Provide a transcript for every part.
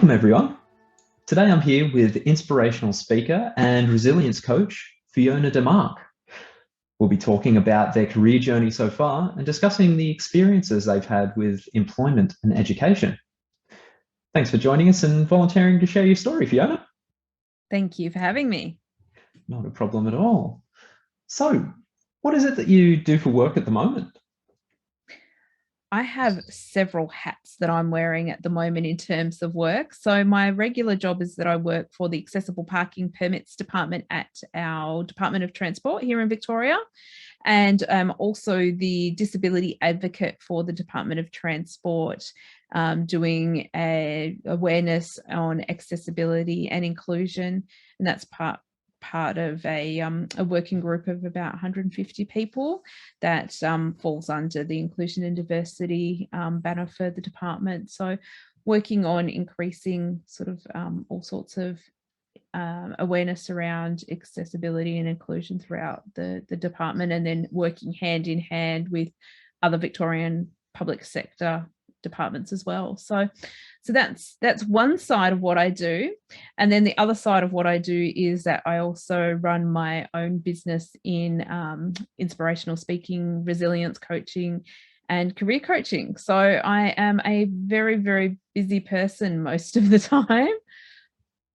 Welcome, everyone. Today I'm here with inspirational speaker and resilience coach, Fiona Demark. We'll be talking about their career journey so far and discussing the experiences they've had with employment and education. Thanks for joining us and volunteering to share your story, Fiona. Thank you for having me. Not a problem at all. So, what is it that you do for work at the moment? I have several hats that I'm wearing at the moment in terms of work. So my regular job is that I work for the Accessible Parking Permits Department at our Department of Transport here in Victoria, and also the disability advocate for the Department of Transport, doing awareness on accessibility and inclusion, and that's part of a working group of about 150 people that falls under the inclusion and diversity banner for the department. So working on increasing sort of all sorts of awareness around accessibility and inclusion throughout the department, and then working hand in hand with other Victorian public sector departments as well. So that's one side of what I do. And then the other side of what I do is that I also run my own business in inspirational speaking, resilience coaching, and career coaching. So I am a very, very busy person most of the time.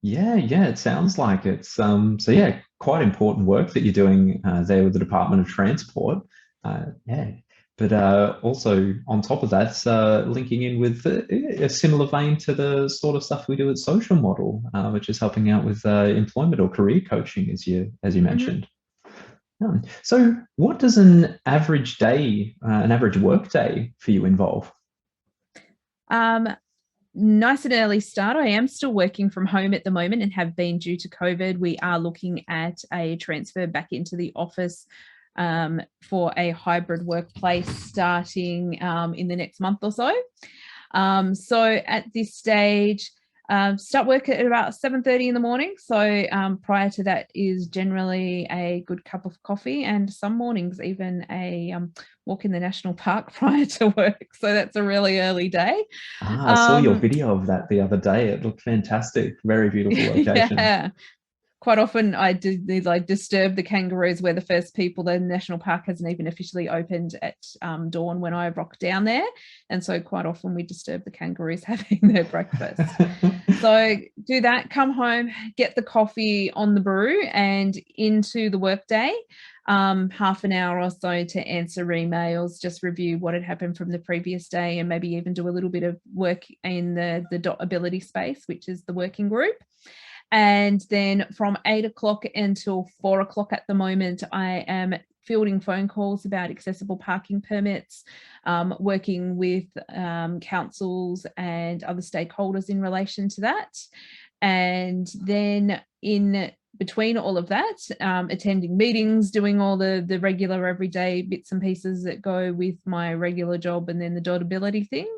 Yeah, it sounds like it's quite important work that you're doing there with the Department of Transport. But also on top of that, linking in with a similar vein to the sort of stuff we do at Social Model, which is helping out with employment or career coaching, as you mentioned. So, what does an average day, an average work day for you involve? Nice and early start. I am still working from home at the moment and have been due to COVID. We are looking at a transfer back into the office for a hybrid workplace starting in the next month or so. So at this stage, start work at about 7:30 in the morning. So prior to that is generally a good cup of coffee, and some mornings even a walk in the national park prior to work. So that's a really early day. I saw your video of that the other day. It looked fantastic. Very beautiful location. Yeah. Quite often I disturb the kangaroos. We're the first people. The national park hasn't even officially opened at dawn when I rock down there, and so quite often we disturb the kangaroos having their breakfast. So do that, come home, get the coffee on the brew, and into the workday. Half an hour or so to answer emails, just review what had happened from the previous day, and maybe even do a little bit of work in the ability space, which is the working group. And then from 8 o'clock until 4 o'clock at the moment, I am fielding phone calls about accessible parking permits, working with councils and other stakeholders in relation to that. And then in between all of that, attending meetings, doing all the regular everyday bits and pieces that go with my regular job, and then the dotability things.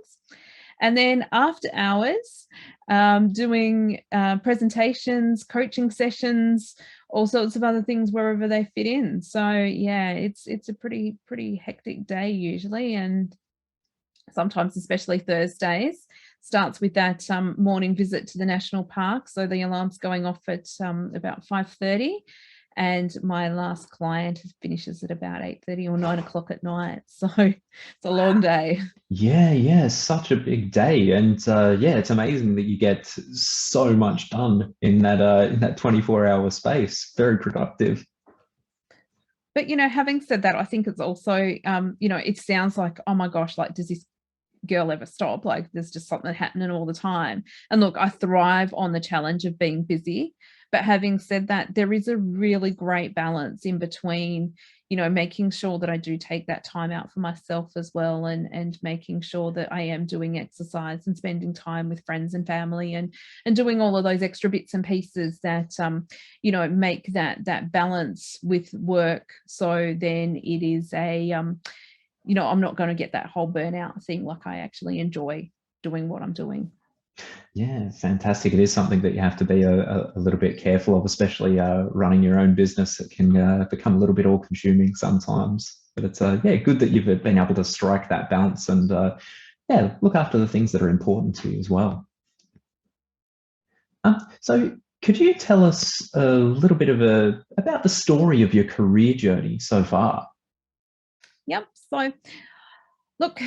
And then after hours, doing presentations, coaching sessions, all sorts of other things wherever they fit in. So yeah, it's a pretty hectic day usually, and sometimes, especially Thursdays, starts with that morning visit to the national park. So the alarm's going off at about 5:30. And my last client finishes at about 8:30 or 9 o'clock at night. So it's a long day. Yeah, such a big day, and it's amazing that you get so much done in that 24-hour space. Very productive. But having said that, I think it's also it sounds like, oh my gosh, like, does this girl ever stop? Like, there's just something happening all the time. And look, I thrive on the challenge of being busy. But having said that, there is a really great balance in between, making sure that I do take that time out for myself as well, and making sure that I am doing exercise and spending time with friends and family, and doing all of those extra bits and pieces that, make that balance with work. So then it is I'm not going to get that whole burnout thing. Like, I actually enjoy doing what I'm doing. Yeah, fantastic. It is something that you have to be a little bit careful of, especially running your own business. It can become a little bit all-consuming sometimes. But it's good that you've been able to strike that balance and look after the things that are important to you as well. So could you tell us a little bit about the story of your career journey so far? Yep. So, look,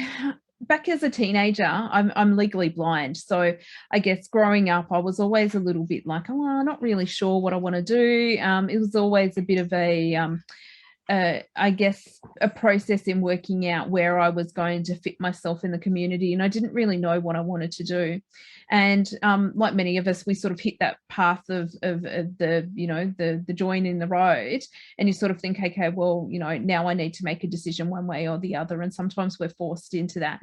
back as a teenager, I'm legally blind. So I guess growing up, I was always a little bit like, oh, well, I'm not really sure what I want to do. It was always a bit of I guess, a process in working out where I was going to fit myself in the community. And I didn't really know what I wanted to do. And like many of us, we sort of hit that path of the, the join in the road. And you sort of think, okay, well, now I need to make a decision one way or the other. And sometimes we're forced into that.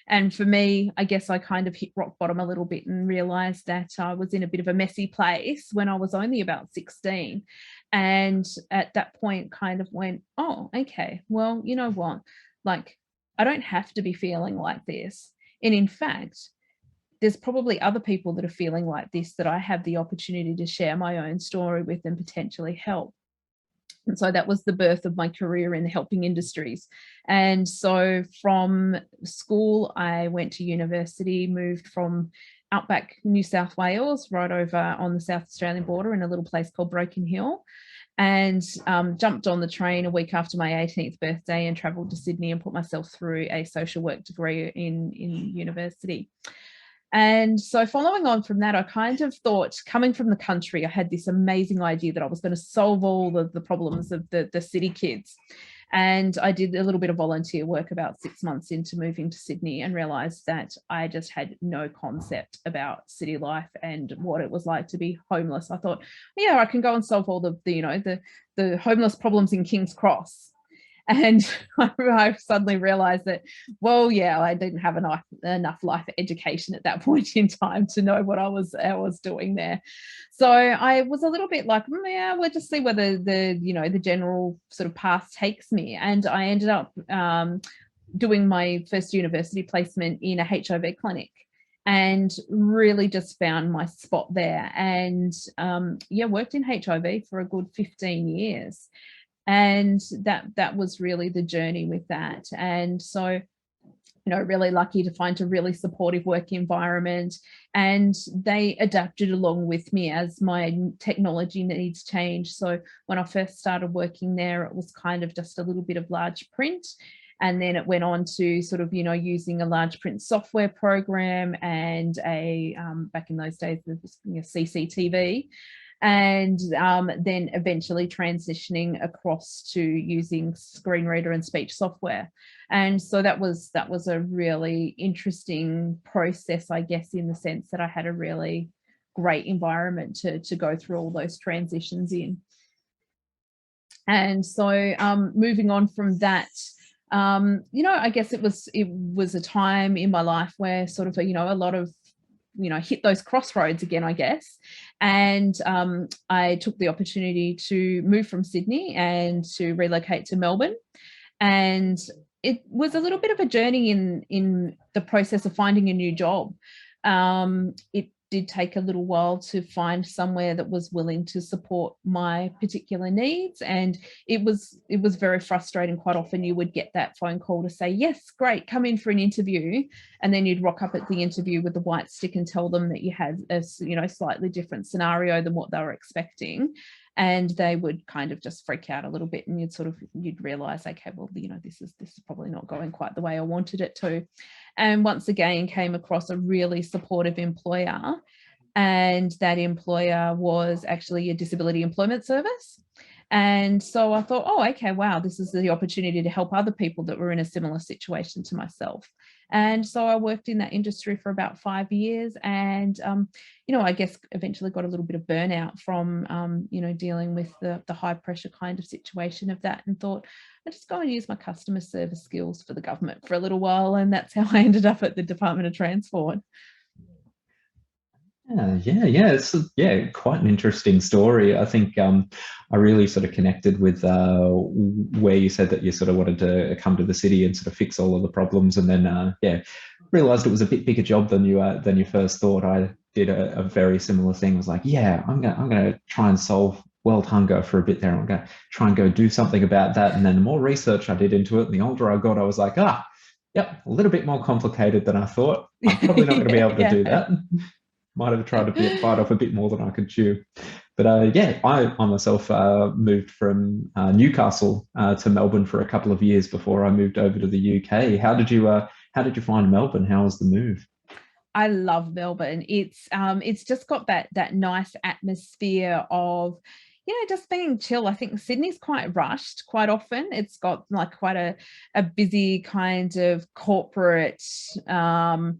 And for me, I guess I kind of hit rock bottom a little bit and realized that I was in a bit of a messy place when I was only about 16. And at that point kind of went, oh, okay, well, you know what? Like, I don't have to be feeling like this. And in fact, there's probably other people that are feeling like this that I have the opportunity to share my own story with and potentially help. And so that was the birth of my career in the helping industries. And so from school, I went to university, moved from outback New South Wales right over on the South Australian border in a little place called Broken Hill, and jumped on the train a week after my 18th birthday and travelled to Sydney and put myself through a social work degree in university. And so following on from that, I kind of thought, coming from the country, I had this amazing idea that I was going to solve all the problems of the city kids. And I did a little bit of volunteer work about 6 months into moving to Sydney and realised that I just had no concept about city life and what it was like to be homeless. I thought, yeah, I can go and solve all the homeless problems in King's Cross. And I suddenly realized that, well, yeah, I didn't have enough life education at that point in time to know what I was doing there. So I was a little bit like, yeah, we'll just see whether the general sort of path takes me. And I ended up doing my first university placement in a HIV clinic, and really just found my spot there. And worked in HIV for a good 15 years. And that was really the journey with that. And so, really lucky to find a really supportive work environment, and they adapted along with me as my technology needs changed. So when I first started working there, it was kind of just a little bit of large print. And then it went on to sort of, using a large print software program and back in those days, there was CCTV. And then eventually transitioning across to using screen reader and speech software. And so that was a really interesting process, I guess, in the sense that I had a really great environment to go through all those transitions in. And so moving on from that, I guess it was a time in my life where sort of, a lot of, hit those crossroads again, I guess. And I took the opportunity to move from Sydney and to relocate to Melbourne. And it was a little bit of a journey in the process of finding a new job. It did take a little while to find somewhere that was willing to support my particular needs. And it was very frustrating. Quite often you would get that phone call to say, yes, great, come in for an interview. And then you'd rock up at the interview with the white stick and tell them that you had a slightly different scenario than what they were expecting. And they would kind of just freak out a little bit, and you'd realize, okay, well, this is probably not going quite the way I wanted it to. And once again, came across a really supportive employer, and that employer was actually a disability employment service. And so I thought, oh, okay, wow, this is the opportunity to help other people that were in a similar situation to myself. And so I worked in that industry for about 5 years, and I guess eventually got a little bit of burnout from dealing with the high pressure kind of situation of that, and thought I'd just go and use my customer service skills for the government for a little while. And that's how I ended up at the Department of Transport. Yeah. It's quite an interesting story. I think I really sort of connected with where you said that you sort of wanted to come to the city and sort of fix all of the problems, and then realized it was a bit bigger job than you first thought. I did a very similar thing. I was like, yeah, I'm gonna try and solve world hunger for a bit there. I'm gonna try and go do something about that. And then the more research I did into it, and the older I got, I was like, yep, a little bit more complicated than I thought. I'm probably not going to be able to do that. might have tried to bite off a bit more than I could chew. But yeah, I myself moved from Newcastle to Melbourne for a couple of years before I moved over to the UK. How did you find Melbourne? How was the move? I love Melbourne. It's just got that nice atmosphere of, just being chill. I think Sydney's quite rushed quite often. It's got like quite a busy kind of corporate, like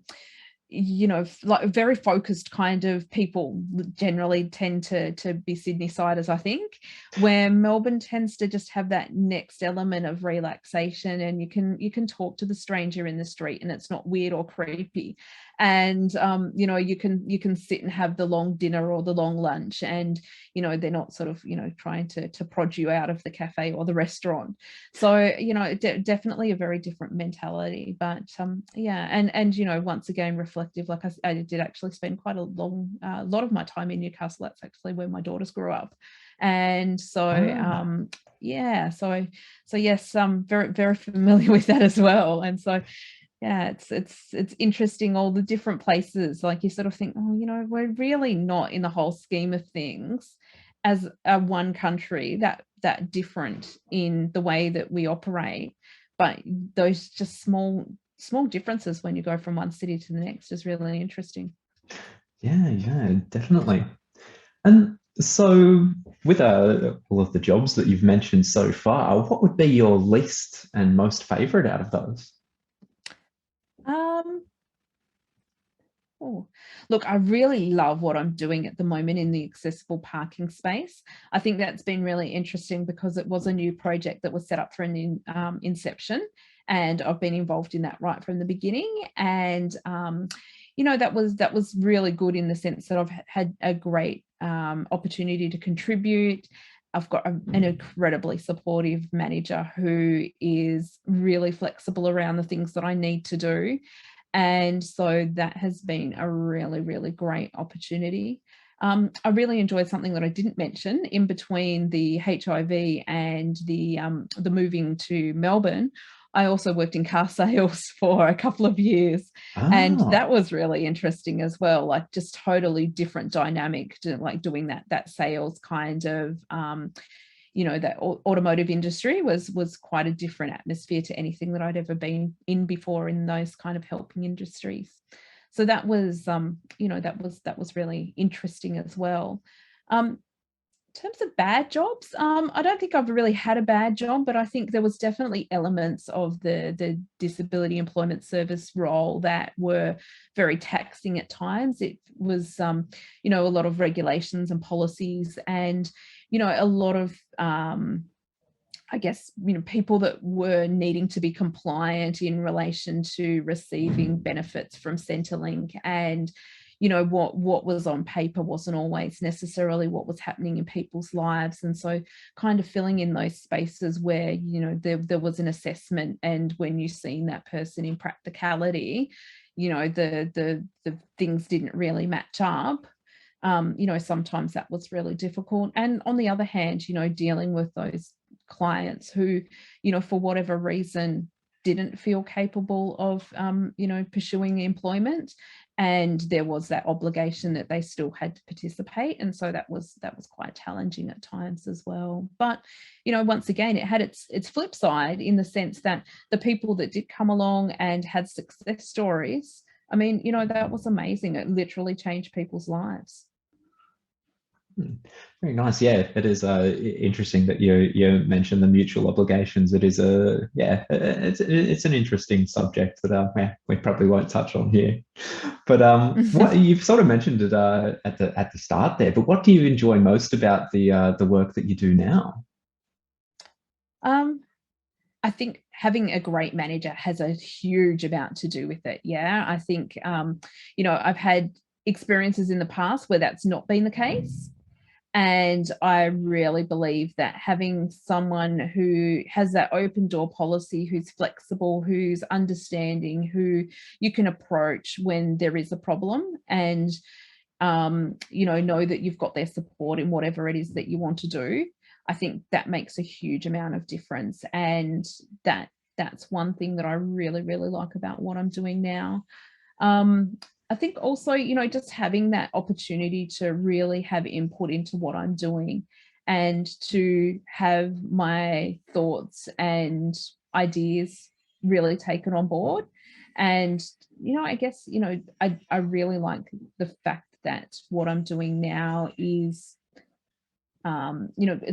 very focused kind of people generally tend to be Sydney siders, I think, where Melbourne tends to just have that next element of relaxation, and you can talk to the stranger in the street and it's not weird or creepy. And you can sit and have the long dinner or the long lunch, and they're not sort of trying to prod you out of the cafe or the restaurant. So definitely a very different mentality. But yeah, and once again, reflective, like I did actually spend quite a lot of my time in Newcastle. That's actually where my daughters grew up. And so yeah, so yes, I'm very, very familiar with that as well. And so yeah, it's interesting, all the different places. Like, you sort of think, oh, we're really not, in the whole scheme of things, as a one country, that different in the way that we operate. But those just small differences when you go from one city to the next is really interesting. Yeah, definitely. And so, with all of the jobs that you've mentioned so far, what would be your least and most favorite out of those? Um, Oh, look, I really love what I'm doing at the moment in the accessible parking space. I think that's been really interesting because it was a new project that was set up for an inception, and I've been involved in that right from the beginning. And that was really good in the sense that I've had a great opportunity to contribute. I've got an incredibly supportive manager who is really flexible around the things that I need to do. And so that has been a really, really great opportunity. I really enjoyed something that I didn't mention in between the HIV and the moving to Melbourne. I also worked in car sales for a couple of years, and that Ah, was really interesting as well. Like, just totally different dynamic to like doing that sales kind of that automotive industry was quite a different atmosphere to anything that I'd ever been in before in those kind of helping industries. So that was that was really interesting as well. In terms of bad jobs, I don't think I've really had a bad job, but I think there was definitely elements of the disability employment service role that were very taxing at times. It was a lot of regulations and policies, and a lot of I guess, people that were needing to be compliant in relation to receiving benefits from Centrelink. And what was on paper wasn't always necessarily what was happening in people's lives. And so kind of filling in those spaces where there was an assessment, and when you seen that person in practicality, the things didn't really match up. Sometimes that was really difficult. And on the other hand, dealing with those clients who, for whatever reason, didn't feel capable of, pursuing employment, and there was that obligation that they still had to participate. And so that was quite challenging at times as well. But once again, it had its flip side, in the sense that the people that did come along and had success stories, I mean, that was amazing. It literally changed people's lives. very nice. Yeah, it is interesting that you mentioned the mutual obligations. It is it's an interesting subject that yeah, we probably won't touch on here. But what you've sort of mentioned it at the start there. But what do you enjoy most about the work that you do now? um, I think having a great manager has a huge amount to do with it. Yeah, I think I've had experiences in the past where that's not been the case. And I really believe that having someone who has that open door policy, who's flexible, who's understanding, who you can approach when there is a problem, and know that you've got their support in whatever it is that you want to do, I think that makes a huge amount of difference. And that's one thing that I really, really like about what I'm doing now. I think also, just having that opportunity to really have input into what I'm doing and to have my thoughts and ideas really taken on board. And, I guess, I really like the fact that what I'm doing now is, I'm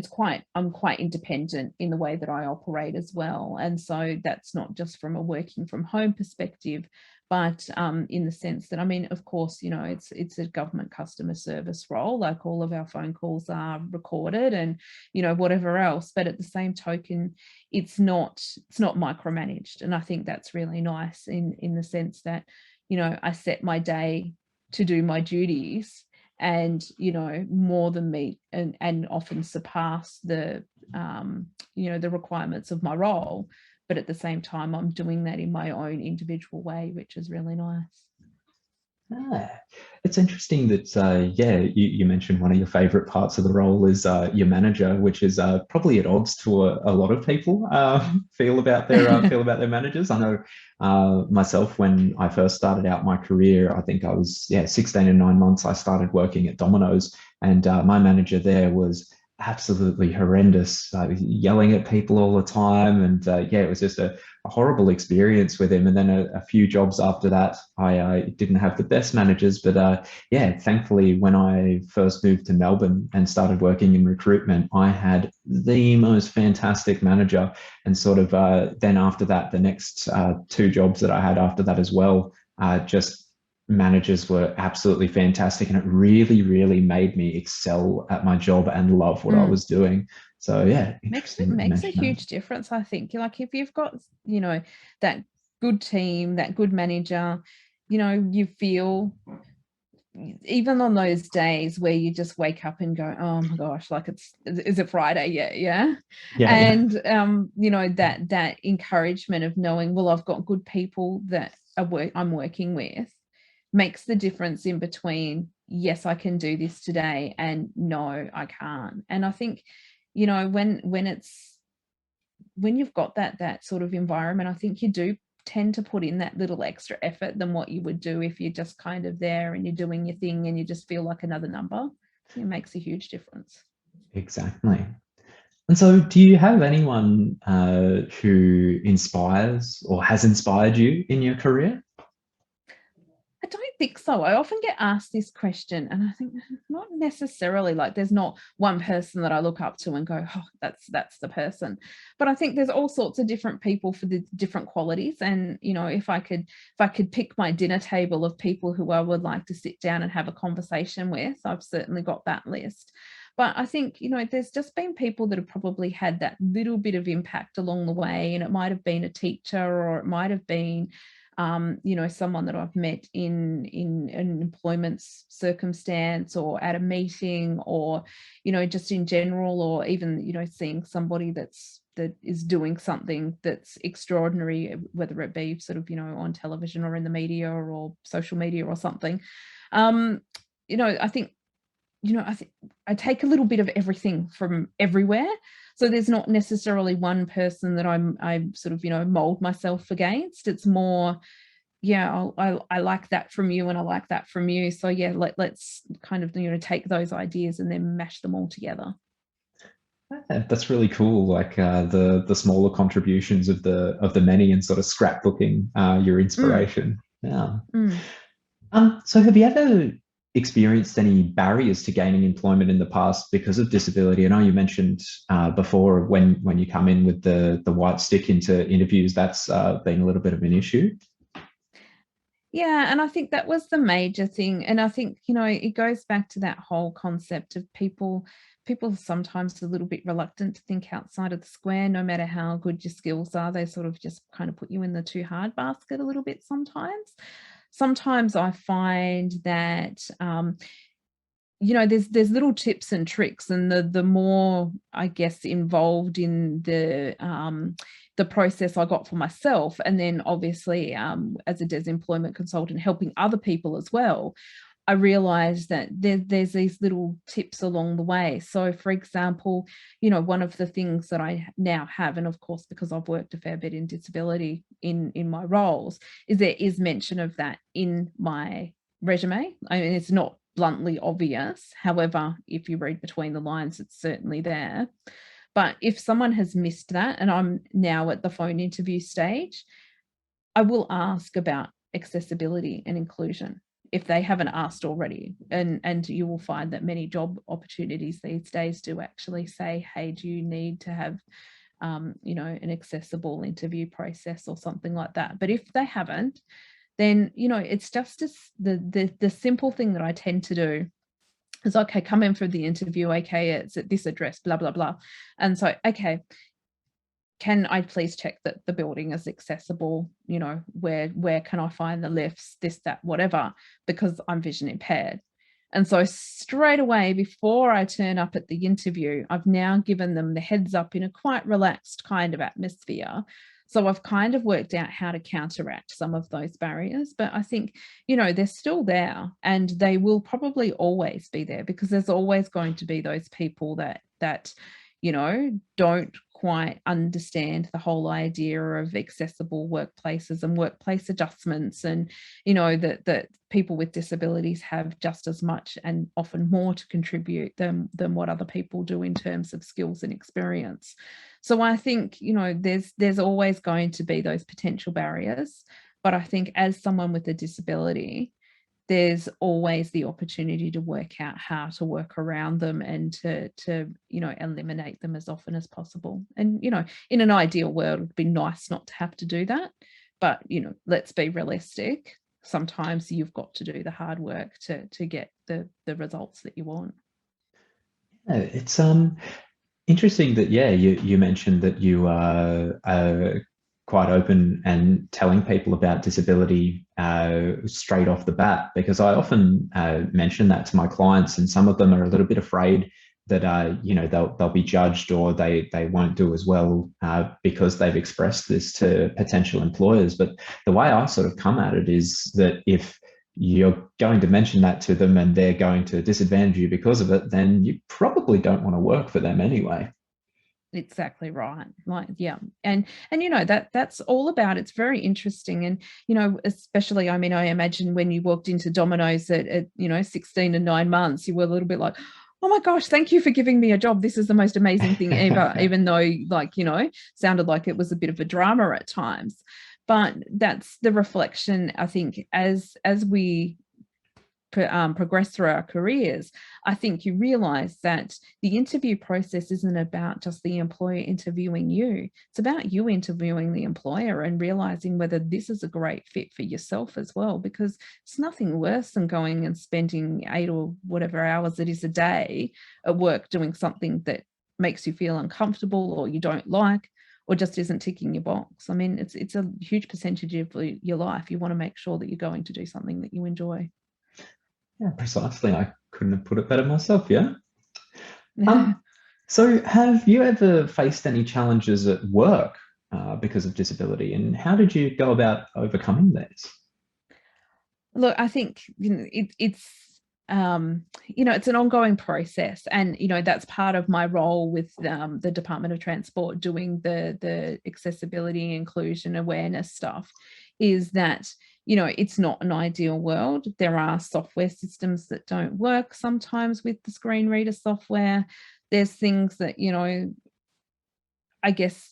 quite independent in the way that I operate as well. And so that's not just from a working from home perspective, but in the sense that, I mean, of course, it's a government customer service role, like all of our phone calls are recorded and, whatever else. But at the same token, it's not micromanaged. And I think that's really nice in the sense that, I set my day to do my duties and more than meet and often surpass the the requirements of my role, but at the same time I'm doing that in my own individual way, which is really nice. Ah, it's interesting that, yeah, you mentioned one of your favorite parts of the role is your manager, which is probably at odds to a lot of people feel about their managers. I know myself, when I first started out my career, I think I was, 16 and 9 months, I started working at Domino's, and my manager there was absolutely horrendous, yelling at people all the time. And it was just a horrible experience with him. And then a few jobs after that, I didn't have the best managers. But thankfully, when I first moved to Melbourne and started working in recruitment, I had the most fantastic manager. And sort of then after that, the next two jobs that I had after that as well, just managers were absolutely fantastic. And it really, really made me excel at my job and love what I was doing. So yeah, interesting that you makes a mentioned that. huge difference. I think, like, if you've got, that good team, that good manager, you feel, even on those days where you just wake up and go, oh my gosh, like, is it Friday yet? Yeah. Yeah, yeah. And that encouragement of knowing, well, I've got good people that I'm working with, makes the difference in between, yes, I can do this today, and no, I can't. And I think, when you've got that sort of environment, I think you do tend to put in that little extra effort than what you would do if you're just kind of there and you're doing your thing and you just feel like another number. It makes a huge difference. Exactly. And so, do you have anyone who inspires or has inspired you in your career? I don't think so. I often get asked this question, and I think not necessarily, like, there's not one person that I look up to and go, oh, that's the person. But I think there's all sorts of different people for the different qualities. And, if I could pick my dinner table of people who I would like to sit down and have a conversation with, I've certainly got that list. But I think, there's just been people that have probably had that little bit of impact along the way. And it might have been a teacher, or it might have been someone that I've met in an employment circumstance, or at a meeting, or, just in general, or even, seeing somebody that is doing something that's extraordinary, whether it be sort of, on television or in the media or social media or something. I think, I take a little bit of everything from everywhere. So there's not necessarily one person that I sort of, mold myself against. It's more, yeah, I like that from you, and I like that from you. So yeah, let's kind of, take those ideas and then mash them all together. Yeah, that's really cool. Like the smaller contributions of the many, and sort of scrapbooking your Mm, inspiration. Yeah. mm. So have you ever experienced any barriers to gaining employment in the past because of disability? I know you mentioned before, when you come in with the white stick into interviews, that's been a little bit of an issue. Yeah, and I think that was the major thing. And I think, it goes back to that whole concept of people are sometimes a little bit reluctant to think outside of the square. No matter how good your skills are, they sort of just kind of put you in the too hard basket a little bit sometimes. Sometimes I find that there's little tips and tricks, and the more, I guess, involved in the process I got for myself, and then obviously as a desemployment consultant helping other people as well, I realized that there's these little tips along the way. So for example, one of the things that I now have, and of course because I've worked a fair bit in disability in my roles, is there is mention of that in my resume. I mean, it's not bluntly obvious. However, if you read between the lines, it's certainly there. But if someone has missed that, and I'm now at the phone interview stage, I will ask about accessibility and inclusion if they haven't asked already. And you will find that many job opportunities these days do actually say, hey, do you need to have an accessible interview process or something like that? But if they haven't, then it's just the simple thing that I tend to do is, okay, come in for the interview, okay, it's at this address, blah blah blah. And so, okay, can I please check that the building is accessible? Where can I find the lifts, this, that, whatever, because I'm vision impaired. And so straight away, before I turn up at the interview, I've now given them the heads up in a quite relaxed kind of atmosphere. So I've kind of worked out how to counteract some of those barriers. But I think, they're still there, and they will probably always be there, because there's always going to be those people that don't quite understand the whole idea of accessible workplaces and workplace adjustments, and that people with disabilities have just as much and often more to contribute than what other people do in terms of skills and experience. So I think there's always going to be those potential barriers, but I think as someone with a disability, there's always the opportunity to work out how to work around them and to eliminate them as often as possible. And in an ideal world, it'd be nice not to have to do that, but let's be realistic. Sometimes you've got to do the hard work to get the results that you want. Yeah, it's interesting that you mentioned that you are quite open and telling people about disability straight off the bat, because I often mention that to my clients, and some of them are a little bit afraid that they'll be judged, or they won't do as well because they've expressed this to potential employers. But the way I sort of come at it is that if you're going to mention that to them and they're going to disadvantage you because of it, then you probably don't want to work for them anyway. Exactly right. Like, yeah. And that's all about, it's very interesting. And especially, I mean, I imagine when you walked into Domino's at 16 and 9 months, you were a little bit like, oh my gosh, thank you for giving me a job, this is the most amazing thing ever. Even though, sounded like it was a bit of a drama at times. But that's the reflection, I think, as we progress through our careers. I think you realize that the interview process isn't about just the employer interviewing you. It's about you interviewing the employer and realizing whether this is a great fit for yourself as well, because it's nothing worse than going and spending 8 or whatever hours it is a day at work doing something that makes you feel uncomfortable or you don't like, or just isn't ticking your box. I mean, it's a huge percentage of your life. You want to make sure that you're going to do something that you enjoy. Yeah, precisely. I couldn't have put it better myself. Yeah. So have you ever faced any challenges at work because of disability, and how did you go about overcoming these? Look, I think it's it's an ongoing process, and that's part of my role with the Department of Transport, doing the accessibility, inclusion, awareness stuff, is that it's not an ideal world. There are software systems that don't work sometimes with the screen reader software. There's things that I guess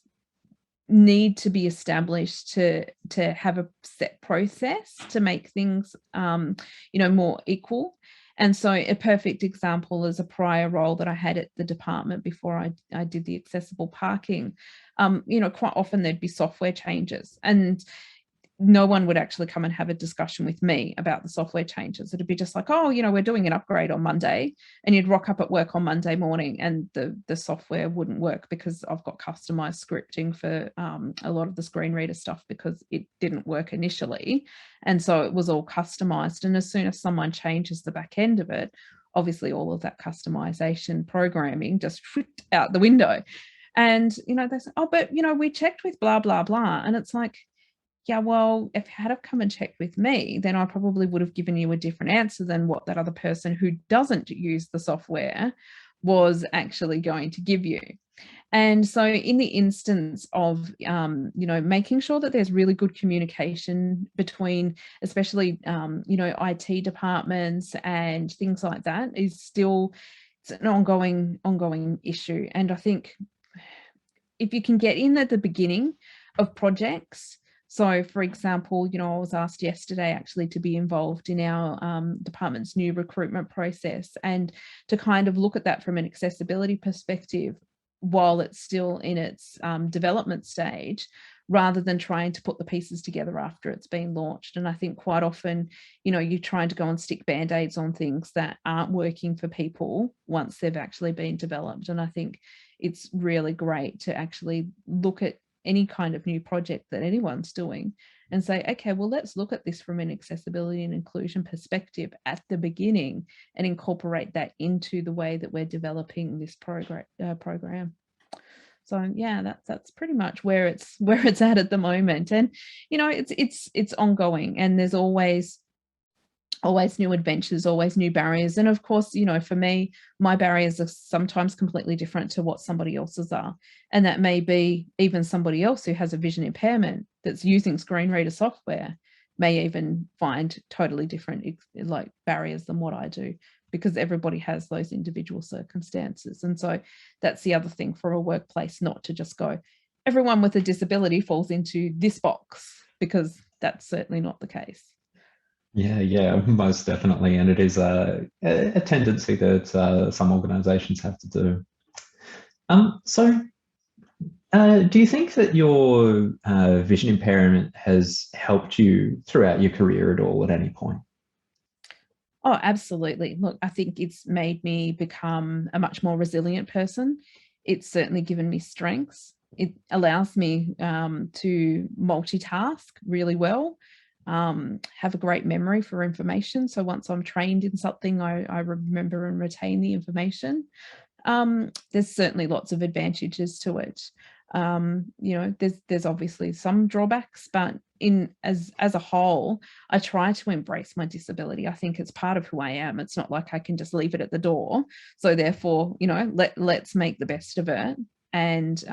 need to be established to have a set process to make things more equal. And so a perfect example is a prior role that I had at the department before I did the accessible parking. Quite often there'd be software changes, and no one would actually come and have a discussion with me about the software changes. It'd be just like, oh, we're doing an upgrade on Monday, and you'd rock up at work on Monday morning and the software wouldn't work, because I've got customized scripting for a lot of the screen reader stuff, because it didn't work initially. And so it was all customized. And as soon as someone changes the back end of it, obviously all of that customization programming just out the window. And, they say, oh, but, we checked with blah, blah, blah. And it's like, yeah, well, if you had have come and checked with me, then I probably would have given you a different answer than what that other person who doesn't use the software was actually going to give you. And so in the instance of, making sure that there's really good communication between, especially, IT departments and things like that, is still, it's an ongoing issue. And I think if you can get in at the beginning of projects, so for example, I was asked yesterday actually to be involved in our department's new recruitment process, and to kind of look at that from an accessibility perspective while it's still in its development stage, rather than trying to put the pieces together after it's been launched. And I think quite often, you're trying to go and stick band-aids on things that aren't working for people once they've actually been developed. And I think it's really great to actually look at any kind of new project that anyone's doing and say, okay, well, let's look at this from an accessibility and inclusion perspective at the beginning, and incorporate that into the way that we're developing this program. So yeah, that's pretty much where it's at the moment. And it's ongoing, and there's always new adventures, always new barriers. And of course, for me, my barriers are sometimes completely different to what somebody else's are. And that may be even somebody else who has a vision impairment that's using screen reader software may even find totally different like barriers than what I do, because everybody has those individual circumstances. And so that's the other thing for a workplace, not to just go, everyone with a disability falls into this box, because that's certainly not the case. Yeah, most definitely. And it is a tendency that some organizations have to do. So do you think that your vision impairment has helped you throughout your career at all at any point? Oh, absolutely. Look, I think it's made me become a much more resilient person. It's certainly given me strengths. It allows me to multitask really well, have a great memory for information. So once I'm trained in something, I remember and retain the information. There's certainly lots of advantages to it. There's obviously some drawbacks, but as a whole, I try to embrace my disability. I think it's part of who I am. It's not like I can just leave it at the door. So therefore, let's make the best of it, and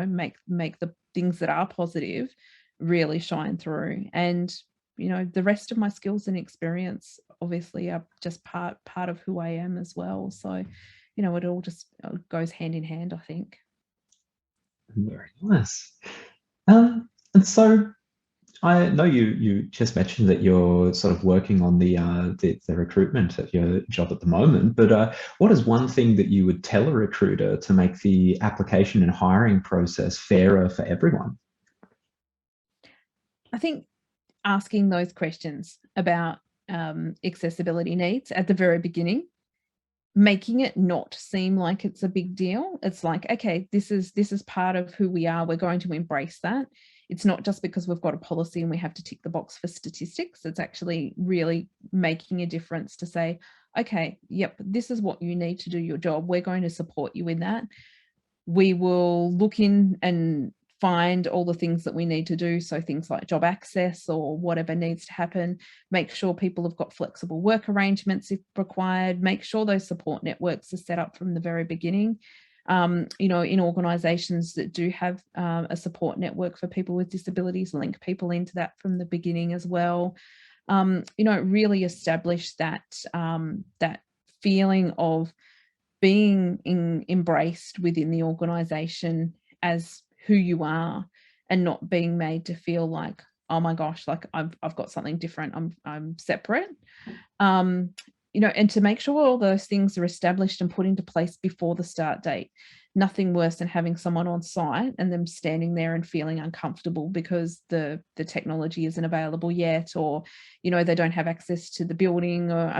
make the things that are positive really shine through. And the rest of my skills and experience obviously are just part of who I am as well. So it all just goes hand in hand, I think. Very nice. And so I know you just mentioned that you're sort of working on the recruitment at your job at the moment, but what is one thing that you would tell a recruiter to make the application and hiring process fairer for everyone? I think asking those questions about accessibility needs at the very beginning, making it not seem like it's a big deal. It's like, okay, this is part of who we are. We're going to embrace that. It's not just because we've got a policy and we have to tick the box for statistics. It's actually really making a difference to say, okay, yep, this is what you need to do your job. We're going to support you in that. We will look in and find all the things that we need to do. So things like job access or whatever needs to happen, make sure people have got flexible work arrangements if required, make sure those support networks are set up from the very beginning. In organisations that do have a support network for people with disabilities, link people into that from the beginning as well. Really establish that feeling of being embraced within the organisation as who you are, and not being made to feel like, oh my gosh, like I've got something different, I'm separate. And to make sure all those things are established and put into place before the start date. Nothing worse than having someone on site and them standing there and feeling uncomfortable because the technology isn't available yet, or they don't have access to the building. Or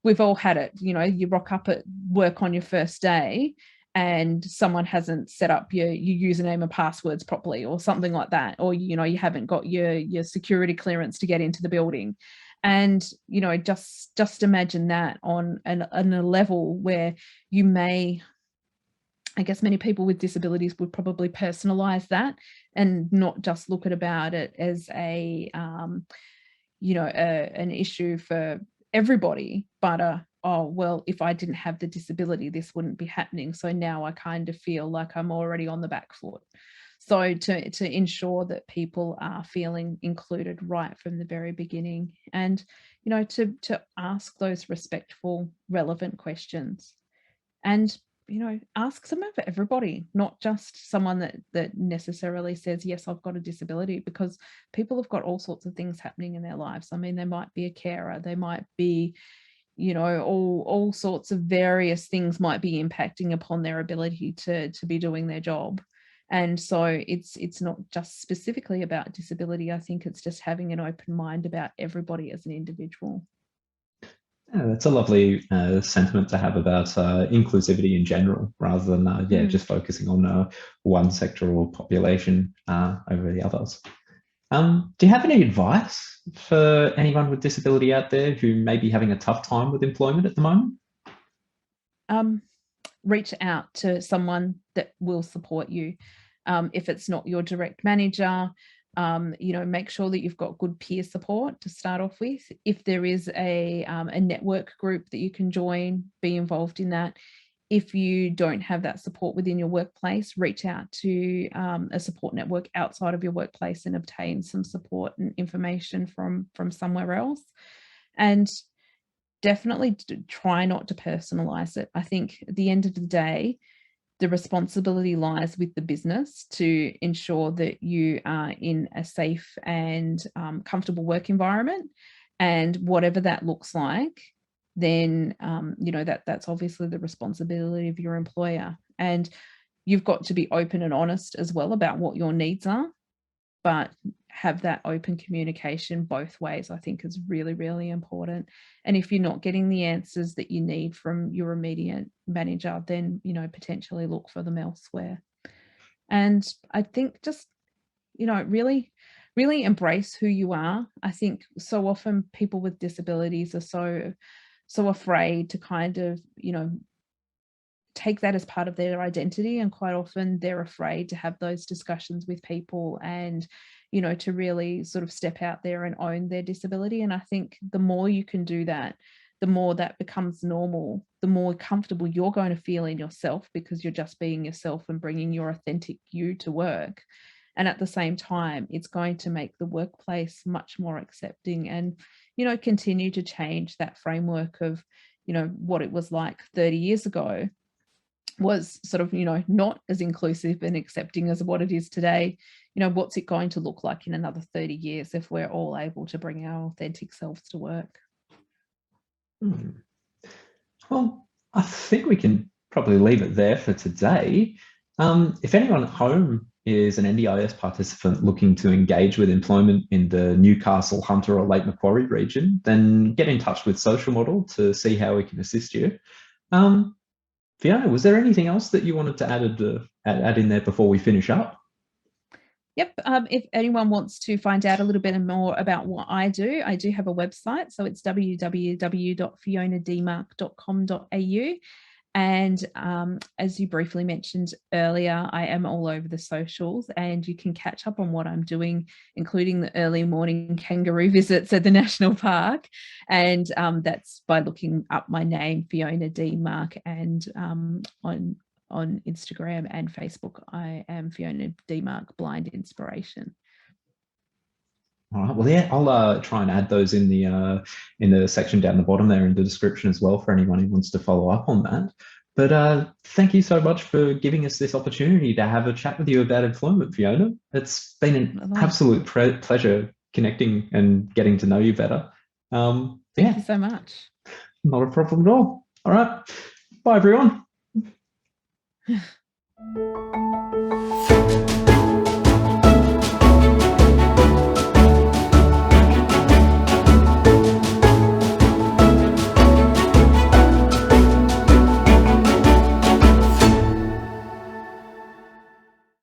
we've all had it. You rock up at work on your first day and someone hasn't set up your username and passwords properly, or something like that, or you haven't got your security clearance to get into the building. And just imagine that on a level where you may, I guess many people with disabilities would probably personalize that and not just look at about it as an issue for everybody, but oh, well, if I didn't have the disability, this wouldn't be happening. So now I kind of feel like I'm already on the back foot. So to ensure that people are feeling included right from the very beginning, and, you know, to ask those respectful, relevant questions, and, you know, ask them of everybody, not just someone that necessarily says, yes, I've got a disability, because people have got all sorts of things happening in their lives. I mean, they might be a carer, they might be, you know, all sorts of various things might be impacting upon their ability to be doing their job. And so it's not just specifically about disability. I think it's just having an open mind about everybody as an individual. Yeah, that's a lovely sentiment to have about inclusivity in general, rather than just focusing on one sector or population over the others. Do you have any advice for anyone with disability out there who may be having a tough time with employment at the moment? Reach out to someone that will support you. If it's not your direct manager, you know, make sure that you've got good peer support to start off with. If there is a network group that you can join, be involved in that. If you don't have that support within your workplace, reach out to a support network outside of your workplace and obtain some support and information from somewhere else. And definitely try not to personalize it. I think at the end of the day, the responsibility lies with the business to ensure that you are in a safe and comfortable work environment. And whatever that looks like, then you know, that's obviously the responsibility of your employer. And you've got to be open and honest as well about what your needs are, but have that open communication both ways, I think, is really, really important. And if you're not getting the answers that you need from your immediate manager, then, you know, potentially look for them elsewhere. And I think just, you know, really, really embrace who you are. I think so often people with disabilities are so afraid to kind of, you know, take that as part of their identity, and quite often they're afraid to have those discussions with people and, you know, to really sort of step out there and own their disability. And I think the more you can do that, the more that becomes normal, the more comfortable you're going to feel in yourself, because you're just being yourself and bringing your authentic you to work. And at the same time, it's going to make the workplace much more accepting and, you know, continue to change that framework of, you know, what it was like 30 years ago was sort of, you know, not as inclusive and accepting as what it is today. You know, what's it going to look like in another 30 years if we're all able to bring our authentic selves to work? Well, I think we can probably leave it there for today. If anyone at home is an NDIS participant looking to engage with employment in the Newcastle, Hunter or Lake Macquarie region, then get in touch with Social Model to see how we can assist you. Fiona, was there anything else that you wanted to add in there before we finish up? Yep. If anyone wants to find out a little bit more about what I do have a website. So it's www.fionademark.com.au. And as you briefly mentioned earlier, I am all over the socials, and you can catch up on what I'm doing, including the early morning kangaroo visits at the national park. And that's by looking up my name, Fiona Demark, and on Instagram and Facebook, I am Fiona Demark Blind Inspiration. All right. Well, yeah, I'll try and add those in the section down the bottom there in the description as well for anyone who wants to follow up on that. But thank you so much for giving us this opportunity to have a chat with you about employment, Fiona. It's been an absolute pleasure connecting and getting to know you better. Thank you so much. Not a problem at all. All right. Bye, everyone.